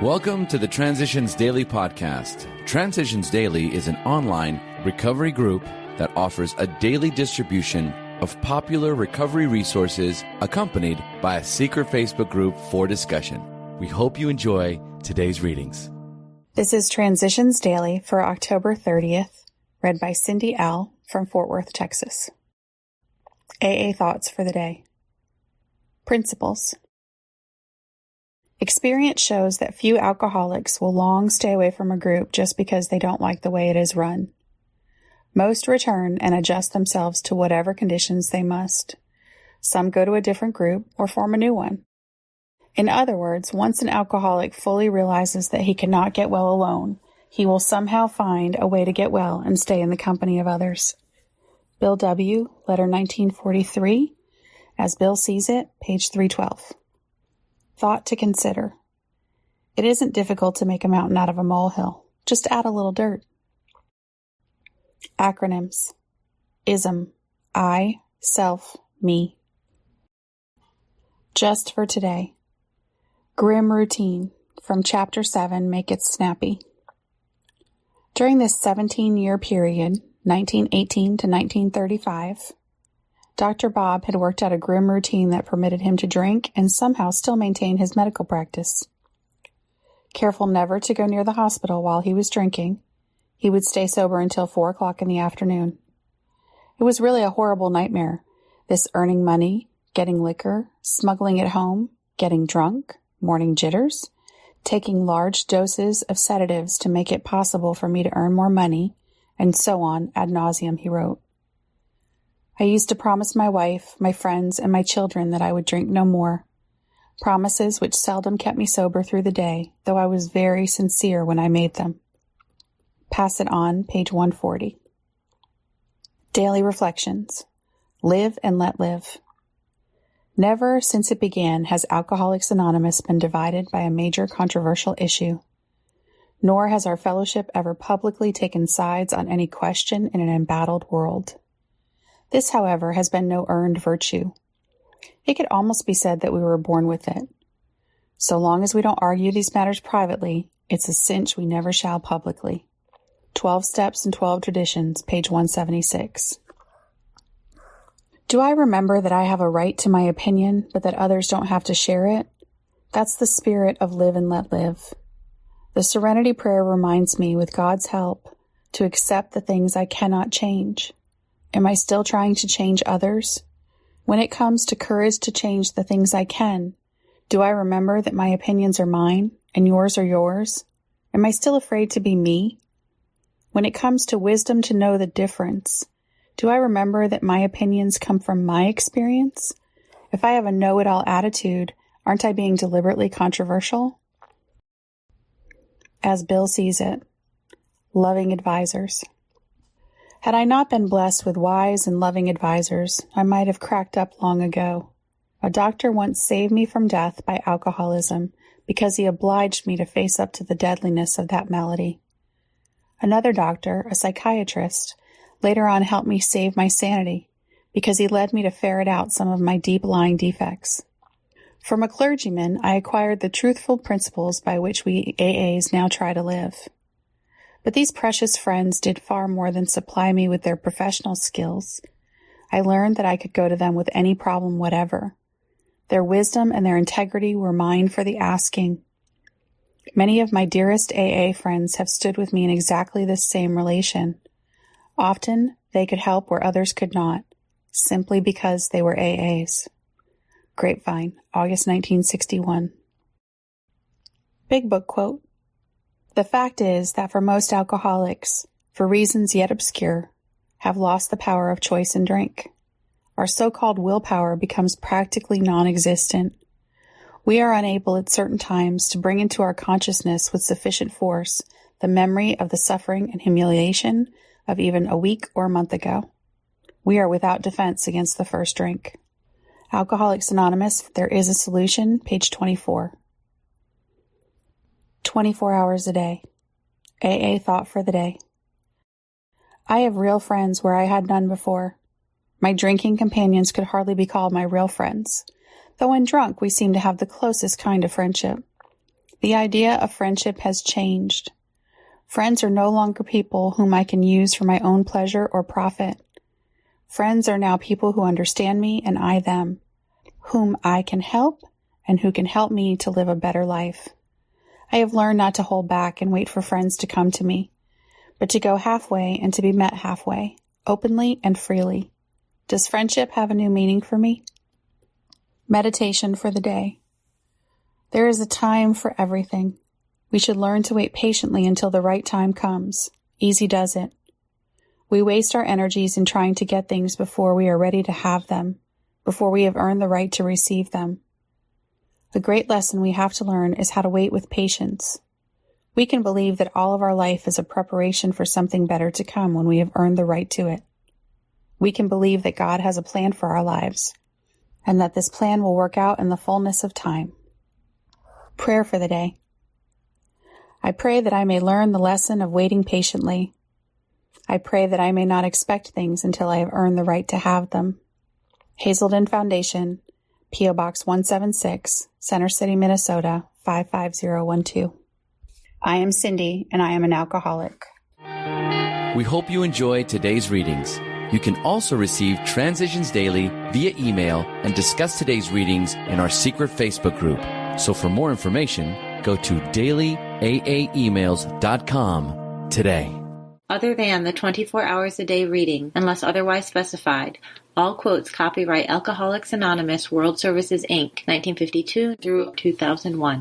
Welcome to the Transitions Daily podcast. Transitions Daily is an online recovery group that offers a daily distribution of popular recovery resources accompanied by a secret Facebook group for discussion. We hope you enjoy today's readings. This is Transitions Daily for October 30th, read by Cindy L. from Fort Worth, Texas. AA Thoughts for the Day. Principles. Experience shows that few alcoholics will long stay away from a group just because they don't like the way it is run. Most return and adjust themselves to whatever conditions they must. Some go to a different group or form a new one. In other words, once an alcoholic fully realizes that he cannot get well alone, he will somehow find a way to get well and stay in the company of others. Bill W., letter 1943, as Bill sees it, page 312. Thought to consider. It isn't difficult to make a mountain out of a molehill. Just add a little dirt. Acronyms. ISM. I, self, me. Just for today. Grim routine. From Chapter 7, Make It Snappy. During this 17-year period, 1918 to 1935, Dr. Bob had worked out a grim routine that permitted him to drink and somehow still maintain his medical practice. Careful never to go near the hospital while he was drinking, he would stay sober until 4 o'clock in the afternoon. It was really a horrible nightmare, this earning money, getting liquor, smuggling it home, getting drunk, morning jitters, taking large doses of sedatives to make it possible for me to earn more money, and so on ad nauseum, he wrote. I used to promise my wife, my friends, and my children that I would drink no more. Promises which seldom kept me sober through the day, though I was very sincere when I made them. Pass it on, page 140. Daily Reflections. Live and let live. Never since it began has Alcoholics Anonymous been divided by a major controversial issue. Nor has our fellowship ever publicly taken sides on any question in an embattled world. This, however, has been no earned virtue. It could almost be said that we were born with it. So long as we don't argue these matters privately, it's a cinch we never shall publicly. 12 Steps and 12 Traditions, page 176. Do I remember that I have a right to my opinion, but that others don't have to share it? That's the spirit of live and let live. The Serenity Prayer reminds me, with God's help, to accept the things I cannot change. Am I still trying to change others? When it comes to courage to change the things I can, do I remember that my opinions are mine and yours are yours? Am I still afraid to be me? When it comes to wisdom to know the difference, do I remember that my opinions come from my experience? If I have a know-it-all attitude, aren't I being deliberately controversial? As Bill sees it. Loving advisors. Had I not been blessed with wise and loving advisors, I might have cracked up long ago. A doctor once saved me from death by alcoholism because he obliged me to face up to the deadliness of that malady. Another doctor, a psychiatrist, later on helped me save my sanity because he led me to ferret out some of my deep-lying defects. From a clergyman, I acquired the truthful principles by which we AAs now try to live. But these precious friends did far more than supply me with their professional skills. I learned that I could go to them with any problem whatever. Their wisdom and their integrity were mine for the asking. Many of my dearest AA friends have stood with me in exactly this same relation. Often, they could help where others could not, simply because they were AAs. Grapevine, August 1961. Big Book quote. The fact is that for most alcoholics, for reasons yet obscure, have lost the power of choice in drink. Our so-called willpower becomes practically non-existent. We are unable at certain times to bring into our consciousness with sufficient force the memory of the suffering and humiliation of even a week or a month ago. We are without defense against the first drink. Alcoholics Anonymous, There is a Solution, page 24. 24 hours a day. AA Thought for the Day. I have real friends where I had none before. My drinking companions could hardly be called my real friends, though when drunk we seemed to have the closest kind of friendship. The idea of friendship has changed. Friends are no longer people whom I can use for my own pleasure or profit. Friends are now people who understand me and I them, whom I can help and who can help me to live a better life. I have learned not to hold back and wait for friends to come to me, but to go halfway and to be met halfway, openly and freely. Does friendship have a new meaning for me? Meditation for the day. There is a time for everything. We should learn to wait patiently until the right time comes. Easy does it. We waste our energies in trying to get things before we are ready to have them, before we have earned the right to receive them. The great lesson we have to learn is how to wait with patience. We can believe that all of our life is a preparation for something better to come when we have earned the right to it. We can believe that God has a plan for our lives, and that this plan will work out in the fullness of time. Prayer for the day. I pray that I may learn the lesson of waiting patiently. I pray that I may not expect things until I have earned the right to have them. Hazelden Foundation, P.O. Box 176, Center City, Minnesota, 55012. I am Cindy, and I am an alcoholic. We hope you enjoyed today's readings. You can also receive Transitions Daily via email and discuss today's readings in our secret Facebook group. So for more information, go to dailyaaemails.com today. Other than the 24 hours a day reading, unless otherwise specified, all quotes copyright Alcoholics Anonymous World Services, Inc., 1952 through 2001.